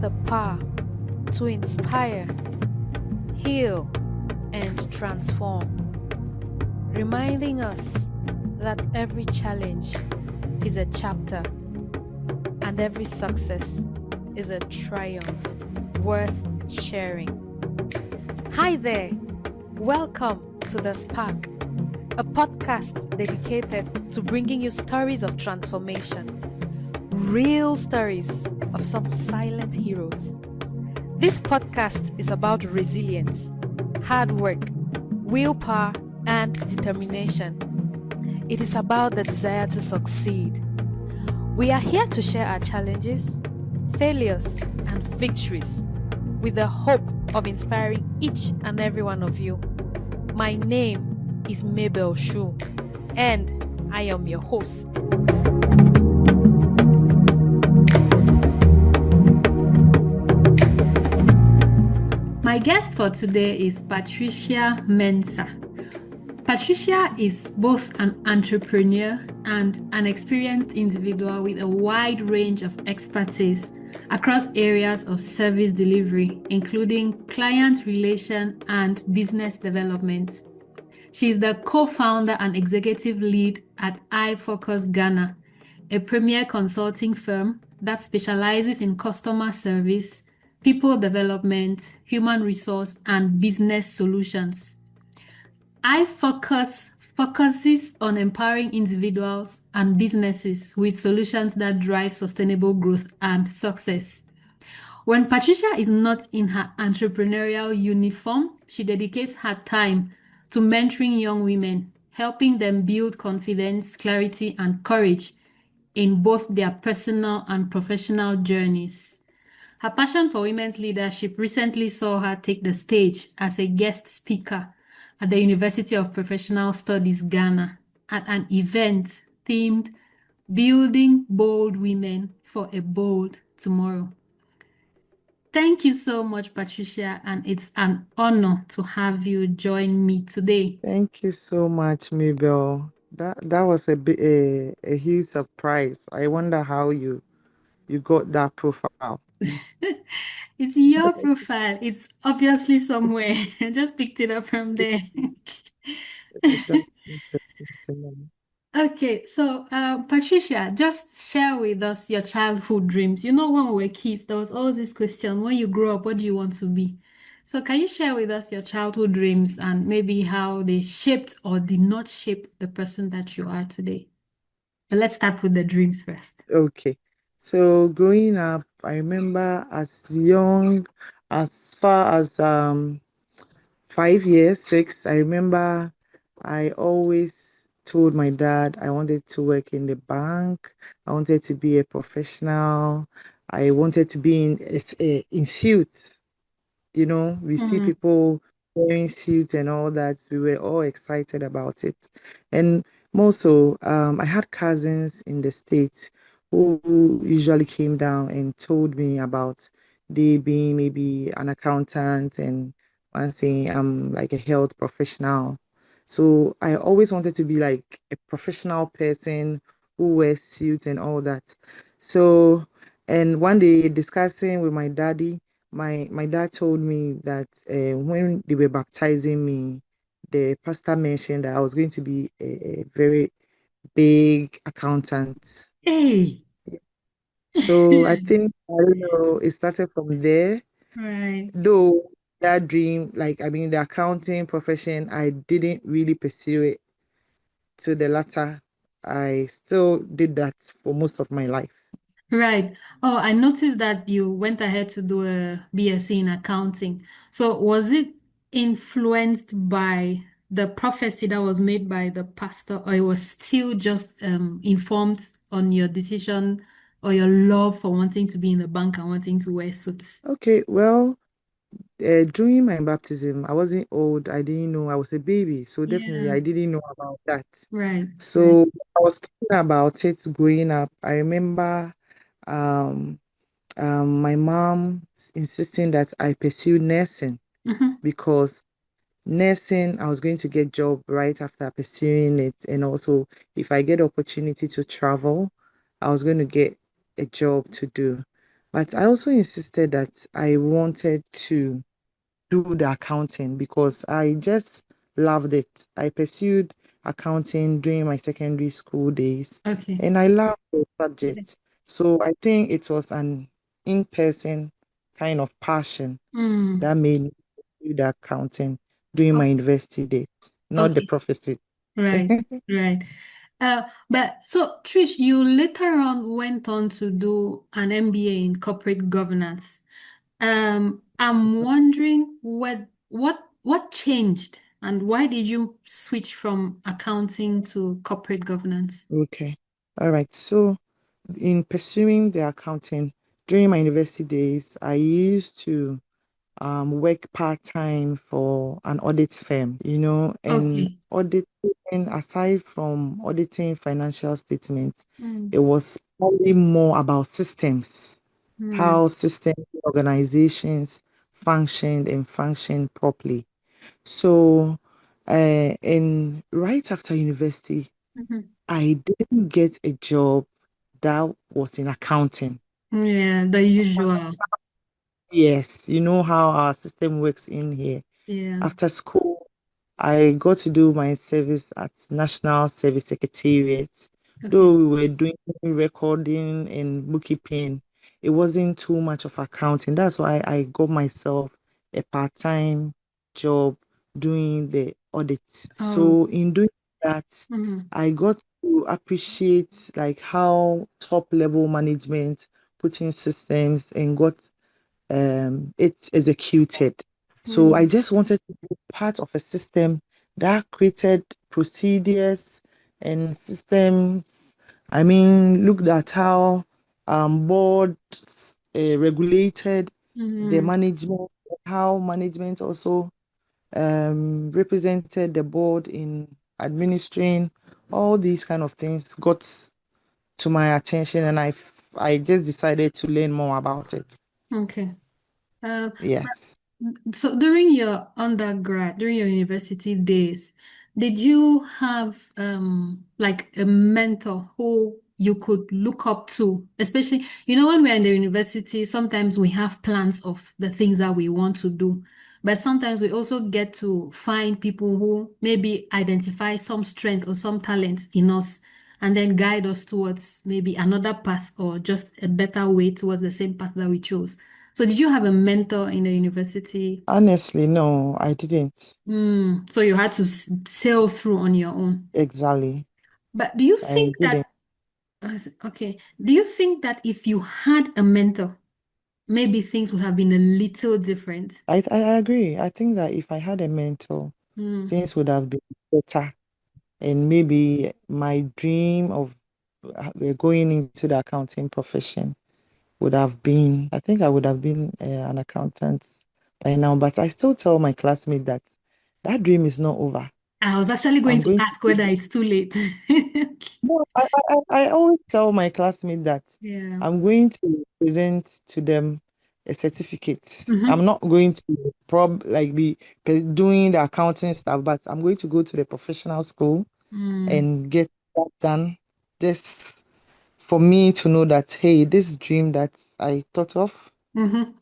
the power to inspire, heal, and transform, reminding us that every challenge is a chapter and every success is a triumph worth sharing. Hi there, welcome to The Spark, a podcast dedicated to bringing you stories of transformation, real stories of some silent heroes. This podcast is about resilience, hard work, willpower, and determination. It is about the desire to succeed. We are here to share our challenges, failures, and victories with the hope of inspiring each and every one of you. My name is Mabel Shu, and I am your host. My guest for today is Patricia Mensah. Patricia is both an entrepreneur and an experienced individual with a wide range of expertise across areas of service delivery, including client relation and business development. She is the co-founder and executive lead at iFocus Ghana, a premier consulting firm that specializes in customer service, people development, human resource, and business solutions. iFocus focuses on empowering individuals and businesses with solutions that drive sustainable growth and success. When Patricia is not in her entrepreneurial uniform, she dedicates her time to mentoring young women, helping them build confidence, clarity, and courage in both their personal and professional journeys. Her passion for women's leadership recently saw her take the stage as a guest speaker at the University of Professional Studies, Ghana, at an event themed Building Bold Women for a Bold Tomorrow. Thank you so much, Patricia, and it's an honor to have you join me today. Thank you so much, Mabel. That was a huge surprise. I wonder how you got that profile. It's your profile. It's obviously somewhere. I just picked it up from there. That's interesting to know. Okay, so Patricia, just share with us your childhood dreams. You know, when we were kids, there was always this question, when you grow up, what do you want to be? So can you share with us your childhood dreams and maybe how they shaped or did not shape the person that you are today? But let's start with the dreams first. Okay. So growing up, I remember as young as far as 5 years, six, I remember I always told my dad I wanted to work in the bank. I wanted to be a professional. I wanted to be in suits. You know, we see people wearing suits and all that. We were all excited about it. And more so, I had cousins in the States who usually came down and told me about they being maybe an accountant and one saying I'm like a health professional. So I always wanted to be like a professional person who wears suits and all that. So, and one day discussing with my daddy, my dad told me that when they were baptizing me, the pastor mentioned that I was going to be a very big accountant. Hey, So I think, I don't know, it started from there. right. Though that dream, like, I mean, the accounting profession, I didn't really pursue it to the latter. I still did that for most of my life. Right. Oh, I noticed that you went ahead to do a BSc in accounting. So was it influenced by the prophecy that was made by the pastor, or it was still just informed on your decision or your love for wanting to be in the bank and wanting to wear suits? Okay, well, during my baptism, I wasn't old. I didn't know I was a baby. So definitely, Yeah, I didn't know about that. right, right. So I was talking about it growing up. I remember um, my mom insisting that I pursue nursing Mhm. because nursing, I was going to get job right after pursuing it. And also, if I get opportunity to travel, I was going to get a job to do. But I also insisted that I wanted to do the accounting because I just loved it. I pursued accounting during my secondary school days Okay. and I loved the subject. So I think it was an in-person kind of passion Mm. that made me do the accounting during my university days, not the Okay. prophecy. Right. Right. But so Trish, you later on went on to do an MBA in corporate governance. I'm wondering what changed and why did you switch from accounting to corporate governance? Okay. All right. So in pursuing the accounting during my university days, I used to work part-time for an audit firm, and Okay. auditing, aside from auditing financial statements, Mm, it was probably more about systems, mm, how systems, organizations functioned and function properly. So, and right after university, mhm. I didn't get a job that was in accounting. Yeah, the usual. Yes, you know how our system works in here. Yeah. After school, I got to do my service at National Service Secretariat. Okay. Though we were doing recording and bookkeeping, it wasn't too much of accounting. That's why I got myself a part-time job doing the audit. Oh. So in doing that, Mhm. I got to appreciate like how top level management put in systems and got it's executed. So I Mm, just wanted to be part of a system that created procedures and systems. I mean, looked at how boards regulated the mhm. management, how management also represented the board in administering all these kind of things got to my attention, and I just decided to learn more about it. Okay. Uh, Yes. So during your undergrad, during your university days, did you have like a mentor who you could look up to? Especially, when we're in the university, sometimes we have plans of the things that we want to do, but sometimes we also get to find people who maybe identify some strength or some talent in us and then guide us towards maybe another path or just a better way towards the same path that we chose. So did you have a mentor in the university? Honestly, no, I didn't. So you had to sail through on your own. Exactly. But do you I think didn't. okay, do you think that if you had a mentor, maybe things would have been a little different? I agree. I think that if I had a mentor, Mm, things would have been better. And maybe my dream of going into the accounting profession would have been, I think I would have been an accountant by now. But I still tell my classmates that that dream is not over. I was actually going I'm to going ask to. whether it's too late. No, I always tell my classmates that Yeah. I'm going to present to them a certificate. I'm Mm-hmm. not going to be doing the accounting stuff, but I'm going to go to the professional school Mm, and get that done. Just for me to know that, hey, this dream that I thought of mm-hmm.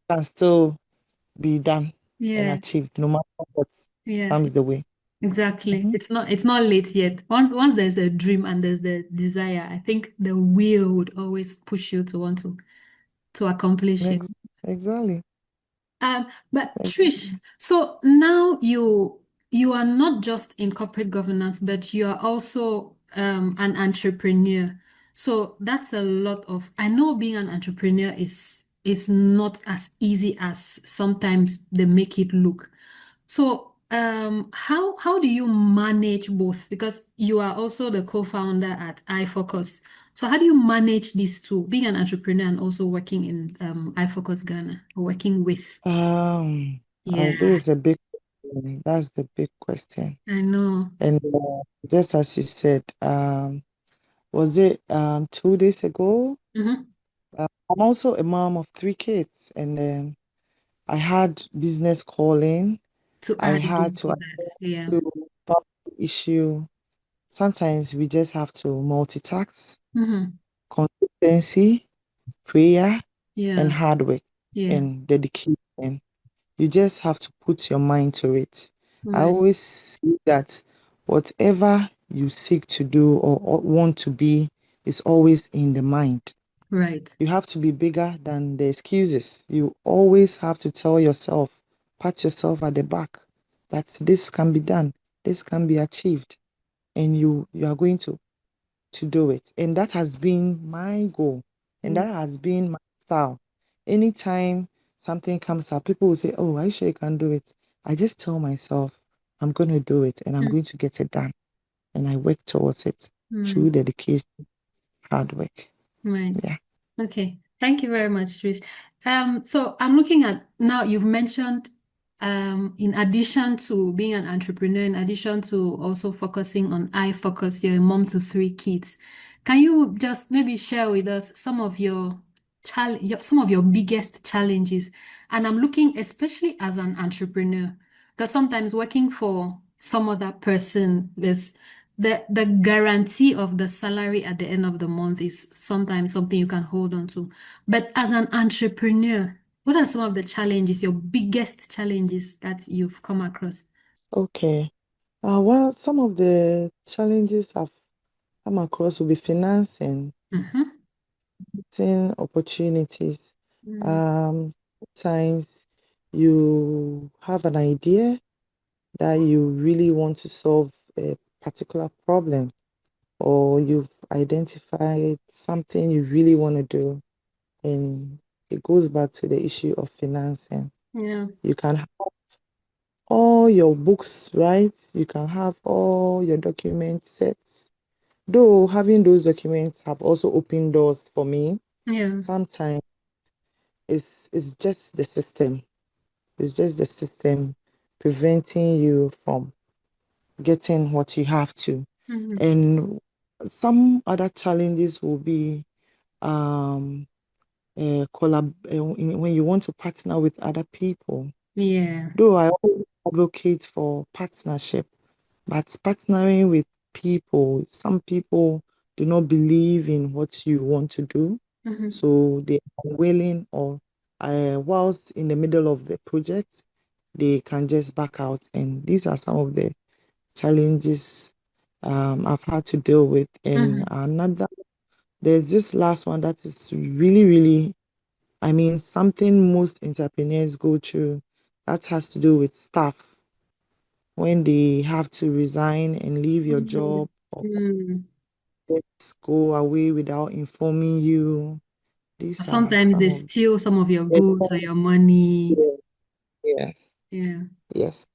can still be done and Yeah. achieved, no matter what Yeah. comes the way. Exactly. Mhm. It's not late yet. Once there's a dream and there's the desire, I think the will would always push you to want to accomplish it. Ex- Exactly. But Trish, Exactly. so now you are not just in corporate governance, but you are also an entrepreneur. So that's a lot of, I know being an entrepreneur is not as easy as sometimes they make it look. So how do you manage both? Because you are also the co-founder at iFocus. So how do you manage these two, being an entrepreneur and also working in iFocus Ghana or working with? Yeah, This is a big question. That's the big question. I know. And just as you said, was it 2 days ago? Hmm. I'm also a mom of three kids, and I had business calling. To I add had to into that. attend Yeah. to family issue. Sometimes we just have to multitask, Hmm. consistency. prayer and Yeah. hard work Yeah. and dedication. You just have to put your mind to it. I Right. always see that whatever you seek to do or want to be is always in the mind. Right. You have to be bigger than the excuses. You always have to tell yourself, pat yourself at the back, that this can be done, this can be achieved, and you are going to do it. And that has been my goal, and Mm. that has been my style. Anytime something comes up, people will say, "Oh, are you sure you can do it?" I just tell myself, I'm going to do it and I'm Mm. going to get it done. And I work towards it through Mm. dedication, hard work. Right. Yeah. Okay. Thank you very much, Trish. So I'm looking at now you've mentioned in addition to being an entrepreneur, in addition to also focusing on I focus, you're a mom to three kids. Can you just maybe share with us some of some of your biggest challenges? And I'm looking especially as an entrepreneur, because sometimes working for some other person, the guarantee of the salary at the end of the month is sometimes something you can hold on to. But as an entrepreneur, what are some of the challenges, your biggest challenges that you've come across? Okay. Well, some of the challenges I've come across will be financing, Mm-hmm. seeing opportunities. Mm. Um, Sometimes you have an idea that you really want to solve a particular problem, or you've identified something you really want to do, and it goes back to the issue of financing. Yeah. You can have all your books, right? You can have all your document sets. Though having those documents have also opened doors for me, Yeah. sometimes it's just the system. It's just the system preventing you from getting what you have to. Mm-hmm. And some other challenges will be um, when you want to partner with other people. Yeah. Though I always advocate for partnership, but partnering with people, some people do not believe in what you want to do, Mm-hmm. so they are willing, or whilst in the middle of the project, they can just back out. And these are some of the challenges I've had to deal with. And Mm-hmm. there's this last one that is really, really, I mean, something most entrepreneurs go through, that has to do with staff when they have to resign and leave your Mm-hmm. job or Mm. just go away without informing you. These are Sometimes some they of steal some of your the goods or your money. yes, Yeah. yes.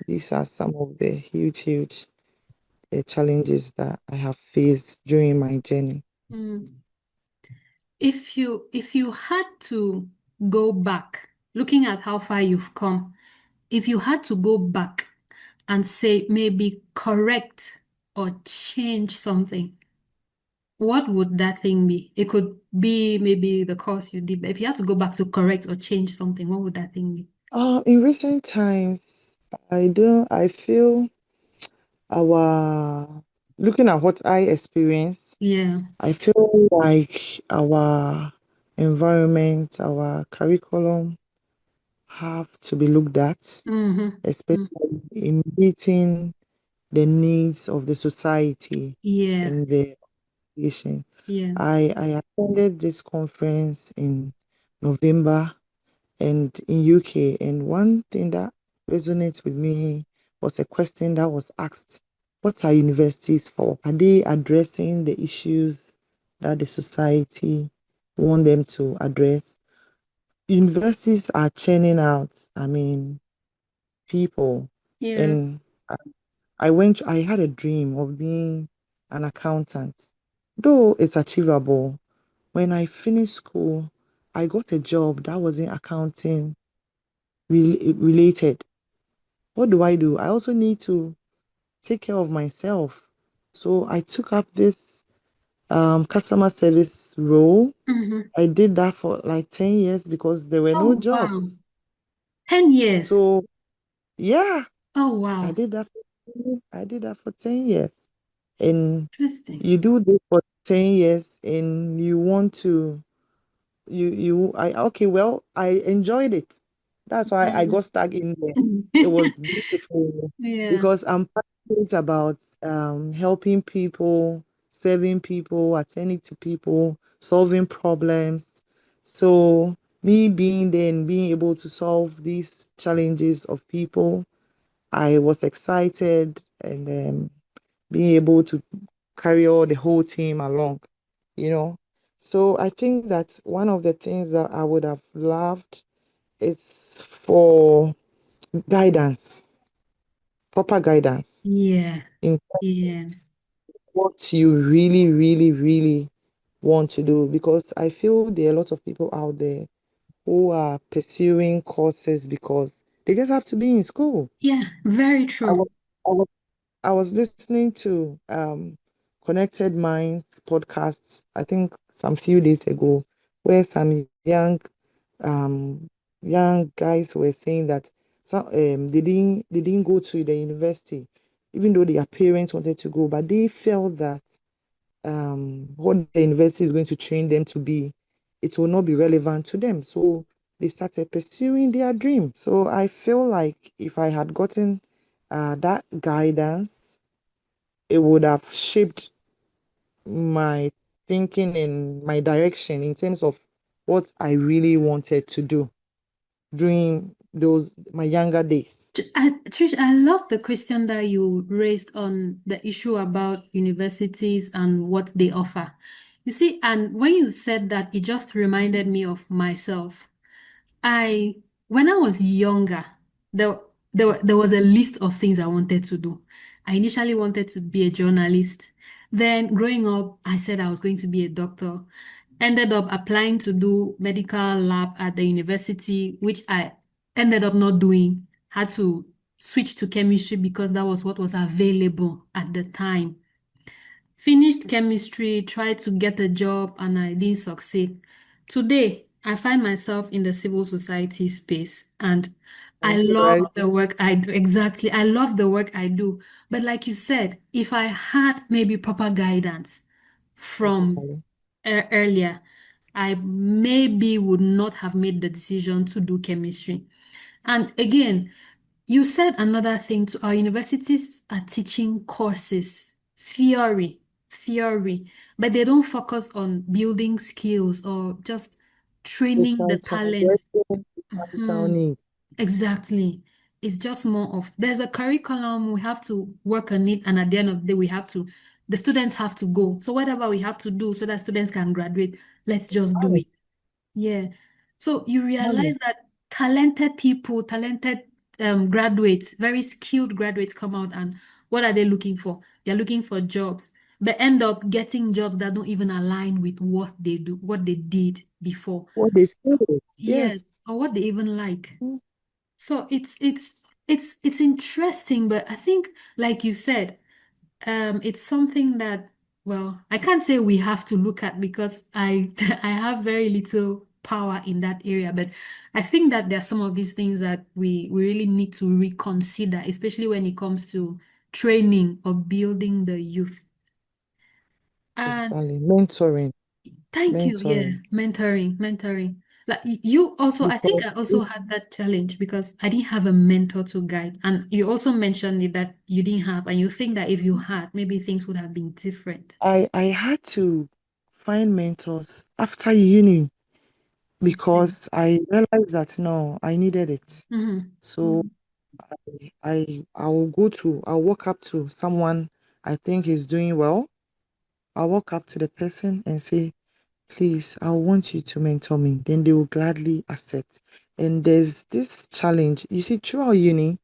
These are some of the huge, huge challenges that I have faced during my journey. Mm. If you had to go back, looking at how far you've come, if you had to go back and say maybe correct or change something, what would that thing be? It could be maybe the course you did, but if you had to go back to correct or change something, what would that thing be? In recent times, I feel our, looking at what I experienced, Yeah. I feel like our environment, our curriculum have to be looked at, Mm-hmm. Mm. especially in meeting the needs of the society Yeah. and the nation. Yeah. I attended this conference in November and in UK, and one thing that resonates with me was a question that was asked: what are universities for? Are they addressing the issues that the society want them to address? Universities are churning out, I mean, people. Yeah. And I had a dream of being an accountant. Though it's achievable, when I finished school, I got a job that wasn't accounting related. What do? I also need to take care of myself. So I took up this customer service role. Mm-hmm. I did that for like 10 years because there were no Oh, wow. jobs. 10 years. So yeah, Oh, I wow. did that I did that for 10 years. And Interesting. you do this for 10 years and you want to okay, well, I enjoyed it. That's why I Mm. got stuck in there. It was beautiful Yeah. because I'm passionate about helping people, serving people, attending to people, solving problems. So me being there and being able to solve these challenges of people, I was excited and being able to carry all the whole team along, you know. So I think that one of the things that I would have loved is for guidance, proper guidance Yeah. in Yeah. what you really, really, really want to do. Because I feel there are a lot of people out there who are pursuing courses because they just have to be in school. Yeah. Very I true. was, I was, I was listening to Connected Minds podcasts, I think some few days ago, where some um young guys were saying that some they didn't go to the university, even though their parents wanted to go, but they felt that what the university is going to train them to be, it will not be relevant to them. So they started pursuing their dream. So I feel like if I had gotten that guidance, it would have shaped my thinking and my direction in terms of what I really wanted to do during those my younger days. Trish, I love the question that you raised on the issue about universities and what they offer. You see, and when you said that, it just reminded me of myself. I, when I was younger, there, there was a list of things I wanted to do. I initially wanted to be a journalist. Then growing up, I said I was going to be a doctor. Ended up applying to do medical lab at the university, which I ended up not doing. Had to switch to chemistry because that was what was available at the time. Finished chemistry, tried to get a job, and I didn't succeed. Today, I find myself in the civil society space and I love Right? the work I do. Exactly. I love the work I do. But like you said, if I had maybe proper guidance from Exactly. earlier, I maybe would not have made the decision to do chemistry. And again, you said another thing to our universities are teaching courses, theory, but they don't focus on building skills or just training the Societal, talents. addressing societal Mhm. needs. Exactly. It's just more of there's a curriculum, we have to work on it, and at the end of the day, the students have to go. So whatever we have to do so that students can graduate, let's just do Money, it. Yeah. So you money. realize that talented people, talented graduates, very skilled graduates come out and what are they looking for? They're looking for jobs, but end up getting jobs that don't even align with what they do, what they did before. What they say, Yes, yes. or what they even like. Mm, So it's interesting, but I think, like you said, it's something that, well, I can't say we have to look at because I I have very little power in that area, but I think that there are some of these things that we really need to reconsider, especially when it comes to training or building the youth. And exactly. Mentoring, thank you. Yeah, mentoring. mentoring. Like you also, I think Because I also had that challenge because I didn't have a mentor to guide. And you also mentioned it that you didn't have, and you think that if you had, maybe things would have been different. I had to find mentors after uni Same. because I realized that no, I needed it. Mm-hmm. So I'll walk up to someone I think is doing well. I'll walk up to the person and say, please, I want you to mentor me. Then they will gladly accept. And there's this challenge. You see, throughout uni,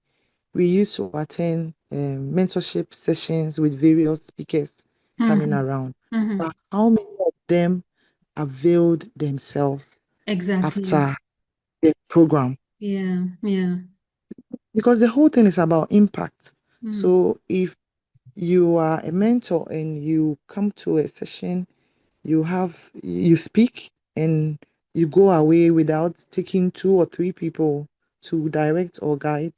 we used to attend mentorship sessions with various speakers coming Mm-hmm. around. Mm-hmm. But how many of them availed themselves Exactly. after the program? Yeah. Yeah. Because the whole thing is about impact. Mm. So if you are a mentor and you come to a session, you speak and you go away without taking two or three people to direct or guide,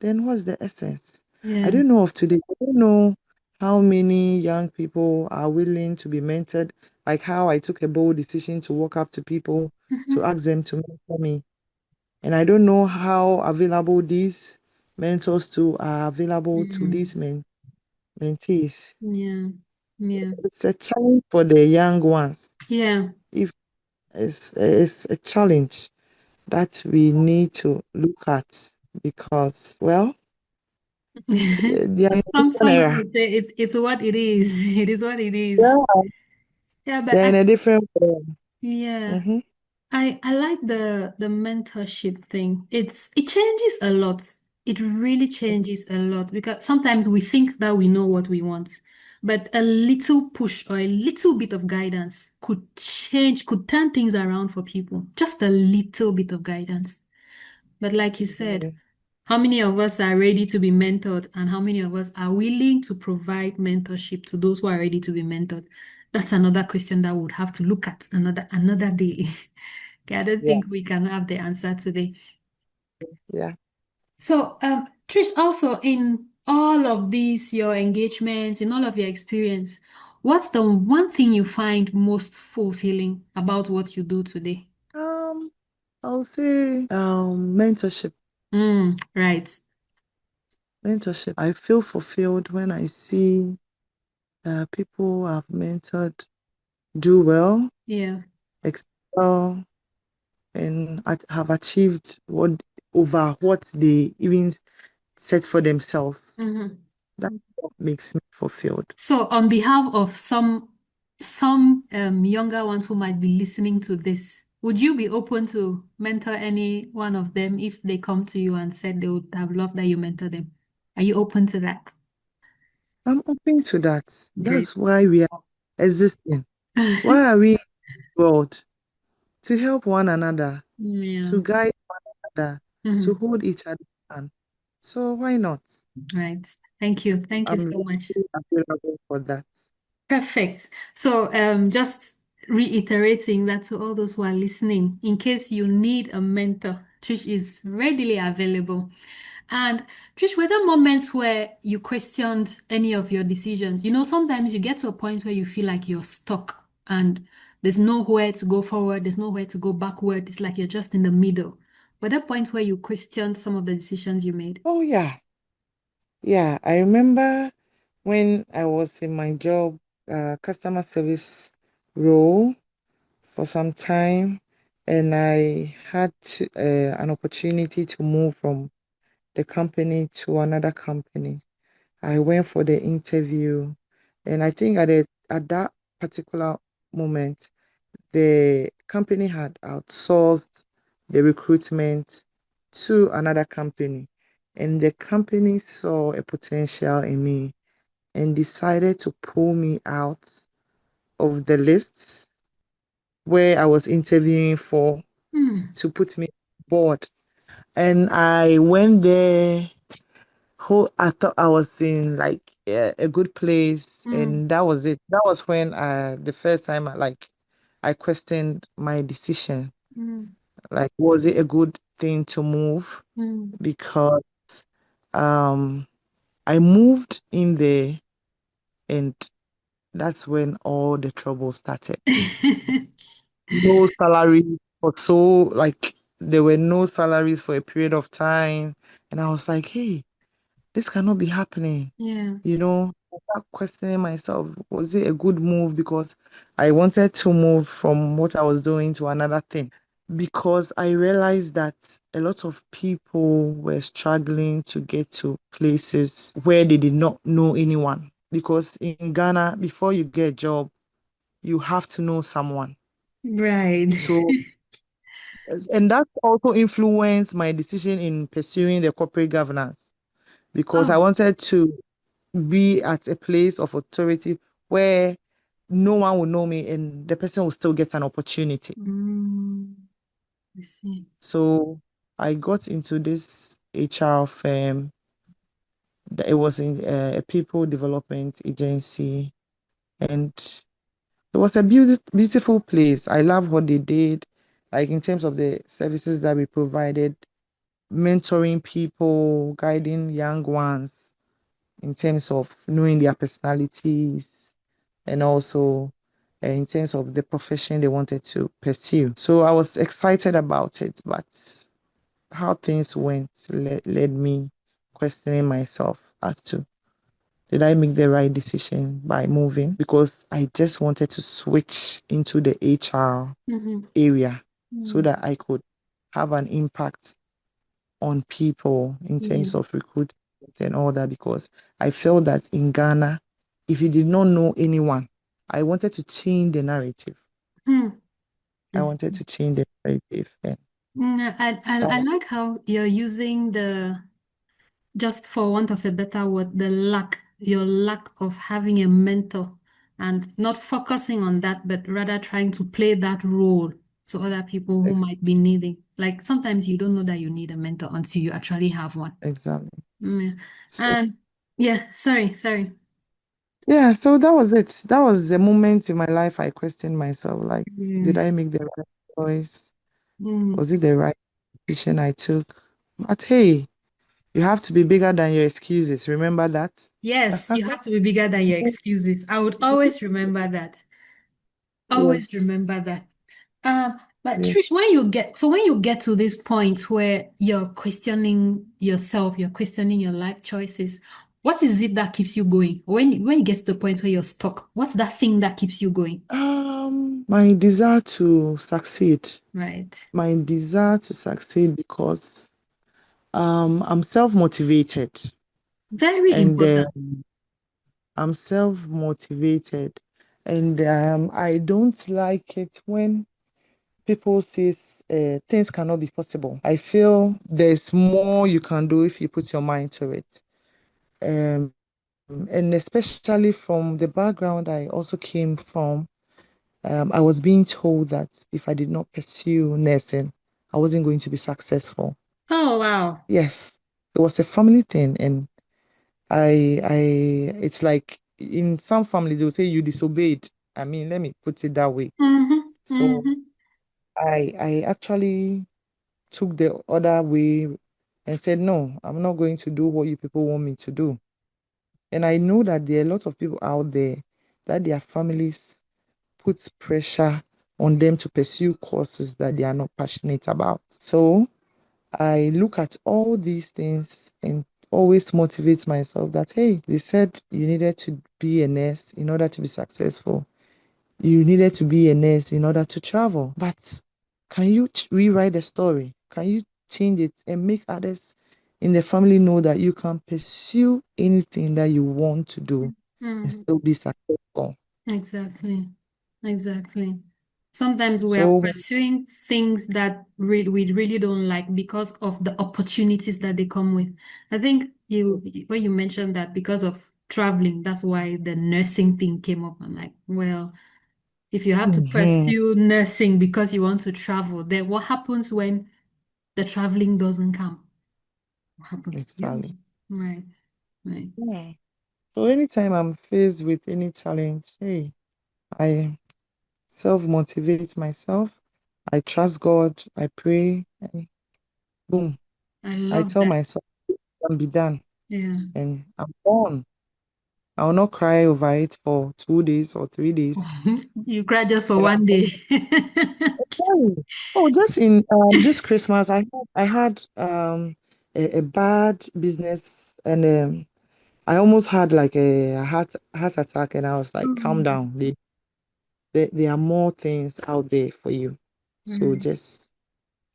then what's the essence? I Yeah. don't know of today. I don't know how many young people are willing to be mentored like how I took a bold decision to walk up to people to ask them to mentor me. And I don't know how available these mentors to are available to these mentees. Yeah. Yeah. It's a challenge for the young ones. Yeah. If it's a challenge that we need to look at because, well, they are in a different Somebody era. would say it's what it is. It is what it is. Yeah, Yeah, but they're in a different world. yeah. Mm-hmm. I like the mentorship thing. It changes a lot. It really changes a lot because sometimes we think that we know what we want, but a little push or a little bit of guidance could turn things around for people. Just a little bit of guidance. But like you said, how many of us are ready to be mentored and how many of us are willing to provide mentorship to those who are ready to be mentored? That's another question that we would have to look at another day. Okay, I don't Yeah, think we can have the answer today. yeah. So, Trish, also in all of these, your engagements, in all of your experience, what's the one thing you find most fulfilling about what you do today? Um, I'll say mentorship. Right. Mentorship. I feel fulfilled when I see people I've mentored do well, Yeah. excel, and have achieved what they even set for themselves. Mhm. That's what makes me fulfilled. So, on behalf of some younger ones who might be listening to this, would you be open to mentor any one of them if they come to you and said they would have loved that you mentor them? Are you open to that? I'm open to that. Great. That's why we are existing. Why are we in the world? To help one another, Yeah. to guide one another, to Mhm. hold each other hand. So why not? Right. Thank you. Thank you I'm so much. very available for that. Perfect. So, just reiterating that to all those who are listening, in case you need a mentor, Trish is readily available. And Trish, were there moments where you questioned any of your decisions? You know, sometimes you get to a point where you feel like you're stuck and there's nowhere to go forward, there's nowhere to go backward. It's like you're just in the middle. Were there points where you questioned some of the decisions you made? Oh yeah. Yeah, I remember when I was in my job, customer service role for some time, and I had an opportunity to move from the company to another company. I went for the interview, and I think at that particular moment, the company had outsourced the recruitment to another company, and the company saw a potential in me and decided to pull me out of the lists where I was interviewing for Hmm. to put me on board. And I went there. I thought I was in like a good place, Hmm. and that was it. That was when the first time I questioned my decision. Hmm. Like, was it a good thing to move? Hmm. Because um, I moved in there, and that's when all the trouble started. No salary for so like there were no salaries for a period of time, and I was like, hey, this cannot be happening. Yeah. I started questioning myself, was it a good move? Because I wanted to move from what I was doing to another thing. Because I realized that a lot of people were struggling to get to places where they did not know anyone. Because in Ghana, before you get a job, you have to know someone. Right. So, and that also influenced my decision in pursuing the corporate governance because I Oh. wanted to be at a place of authority where no one will know me and the person will still get an opportunity. Mm, I see. So I got into this HR firm. It was in a people development agency, and it was a beautiful place. I love what they did, like in terms of the services that we provided, mentoring people, guiding young ones in terms of knowing their personalities and also in terms of the profession they wanted to pursue. So I was excited about it, but how things went led me questioning myself as to did I make the right decision by moving? Because I just wanted to switch into the HR area so that I could have an impact on people in terms of recruitment and all that. Because I felt that in Ghana, if you did not know anyone, I wanted to change the narrative. I wanted to change the narrative. And I like how you're using just for want of a better word, your lack of having a mentor and not focusing on that, but rather trying to play that role to other people who might be needing. Like sometimes you don't know that you need a mentor until you actually have one. exactly. So, And yeah, sorry. yeah, so that was it. That was the moment in my life I questioned myself, like, did I make the right choice? Was it the right decision I took? But hey, you have to be bigger than your excuses. Remember that? Yes, you have to be bigger than your excuses. I would always remember that. Always Yes. remember that. But Yes. Trish, when you get to this point where you're questioning yourself, you're questioning your life choices, what is it that keeps you going? When you get to the point where you're stuck, what's that thing that keeps you going? My desire to succeed. Right. My desire to succeed because I'm self-motivated Very and important. I'm self-motivated and I don't like it when people say things cannot be possible. I feel there's more you can do if you put your mind to it. And especially from the background I also came from, I was being told that if I did not pursue nursing, I wasn't going to be successful. Oh, wow. Yes, it was a family thing, and I, it's like in some families they'll say you disobeyed. I mean, let me put it that way. So I actually took the other way and said, no, I'm not going to do what you people want me to do. And I know that there are a lot of people out there that their families puts pressure on them to pursue courses that they are not passionate about. So I look at all these things and always motivate myself that, hey, they said you needed to be a nurse in order to be successful. You needed to be a nurse in order to travel. But can you rewrite the story? Can you change it and make others in the family know that you can pursue anything that you want to do and still be successful? Exactly. Exactly. Sometimes we are So, pursuing things that we really don't like because of the opportunities that they come with. I think when you mentioned that because of traveling, that's why the nursing thing came up. I'm like, well, if you have to mhm, pursue nursing because you want to travel, then what happens when the traveling doesn't come? What happens to you? exactly. Right, right. Yeah. So anytime I'm faced with any challenge, hey, I self-motivate myself. I trust God. I pray, and boom, I I love tell that. myself it can be done, Yeah. and I'm gone. I will not cry over it for 2 days or 3 days. You cry just for And one day. oh, oh, just in this Christmas, I had a bad business, and I almost had like a heart attack, and I was like, calm Mm, down. There are more things out there for you, so mm. just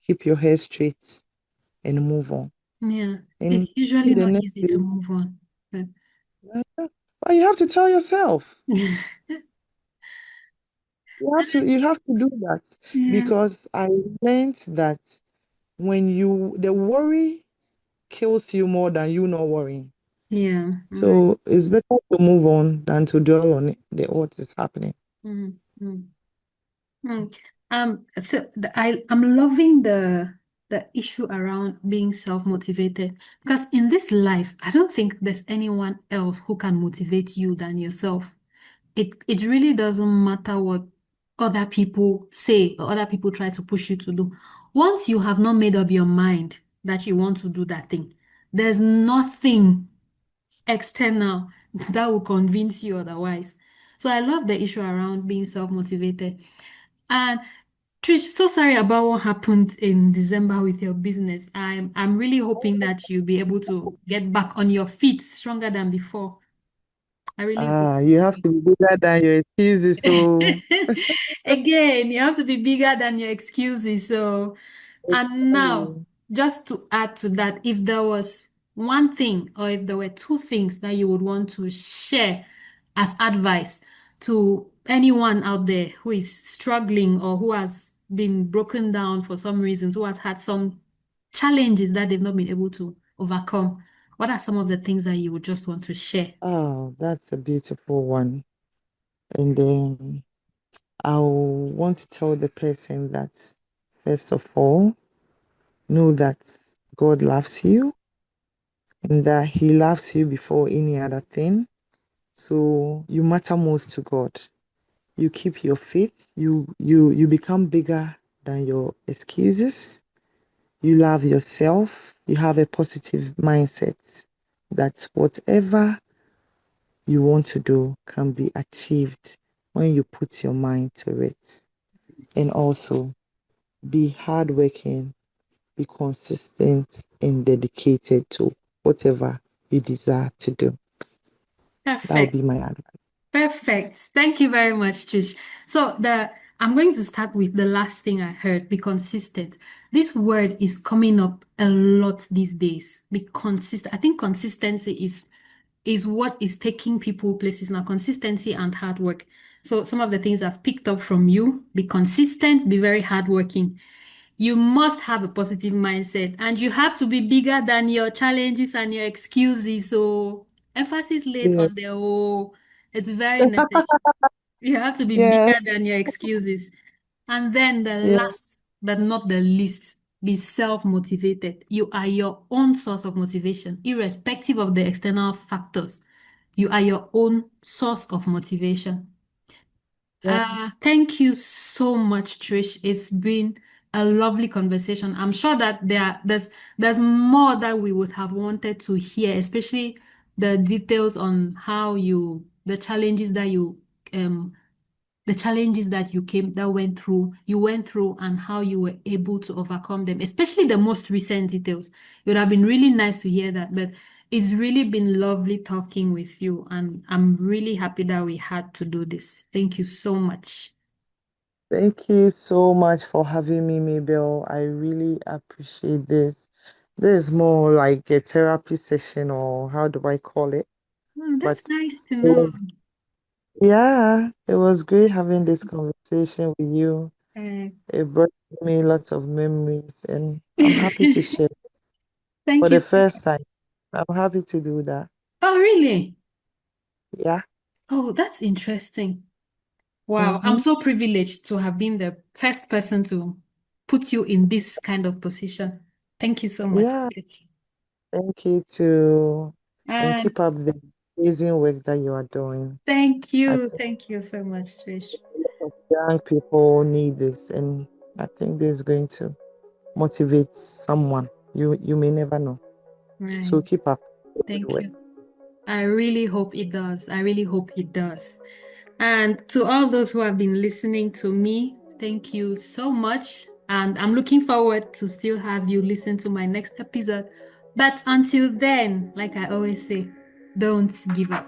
keep your head straight and move on. Yeah, And it's usually the not next easy day, to move on. But but you have to tell yourself. You have to do that yeah, because I learned that when the worry kills you more than you not worrying. yeah, right. So it's better to move on than to dwell on what is happening. Mm, mm, mm. I'm loving the issue around being self-motivated because in this life, I don't think there's anyone else who can motivate you than yourself. It really doesn't matter what other people say or other people try to push you to do. Once you have not made up your mind that you want to do that thing, there's nothing external that will convince you otherwise. So I love the issue around being self-motivated. And Trish, so sorry about what happened in December with your business. I'm really hoping that you'll be able to get back on your feet stronger than before. I really hope. You have to be bigger than your excuses. So, Again, you have to be bigger than your excuses. So, and now, mm, just to add to that, if there was one thing or if there were two things that you would want to share as advice to anyone out there who is struggling or who has been broken down for some reasons, who has had some challenges that they've not been able to overcome, what are some of the things that you would just want to share? oh, that's a beautiful one. And then I'll want to tell the person that, first of all, know that God loves you and that He loves you before any other thing. So you matter most to God. You keep your faith. You become bigger than your excuses. You love yourself. You have a positive mindset that whatever you want to do can be achieved when you put your mind to it. And also be hardworking, be consistent, and dedicated to whatever you desire to do. That would Perfect. be my advice. Perfect. Thank you very much, Trish. So I'm going to start with the last thing I heard, be consistent. This word is coming up a lot these days. Be consistent. I think consistency is what is taking people places now, consistency and hard work. So some of the things I've picked up from you, be consistent, be very hardworking. You must have a positive mindset and you have to be bigger than your challenges and your excuses. So emphasis laid Yeah. on the oh, it's very necessary. You have to be Yeah. bigger than your excuses. And then the Yeah. last but not the least, be self-motivated. You are your own source of motivation, irrespective of the external factors. You are your own source of motivation. Yeah. Thank you so much, Trish. It's been a lovely conversation. I'm sure that there's more that we would have wanted to hear, especially the details on how the challenges that um you went through and how you were able to overcome them, especially the most recent details. It would have been really nice to hear that, but it's really been lovely talking with you, and I'm really happy that we had to do this. Thank you so much. Thank you so much for having me, Mabel. I really appreciate this. This is more like a therapy session, or how do I call it? That's But nice to it know. was, yeah, it was great having this conversation with you. Uh, It brought me lots of memories, and I'm happy to share for Thank you the so first much. time. I'm happy to do that. Oh, really? Yeah. Oh, that's interesting. Wow, I'm Mm-hmm. so privileged to have been the first person to put you in this kind of position. Thank you so much. Yeah. Thank you too, and And keep up the amazing work that you are doing. thank I you. think Thank you so much, Trish. young people need this, and I think this is going to motivate someone. You may never know. Right. So keep up the good Thank work. you. I really hope it does. I really hope it does. And to all those who have been listening to me, thank you so much. And I'm looking forward to still have you listen to my next episode. But until then, like I always say, don't give up.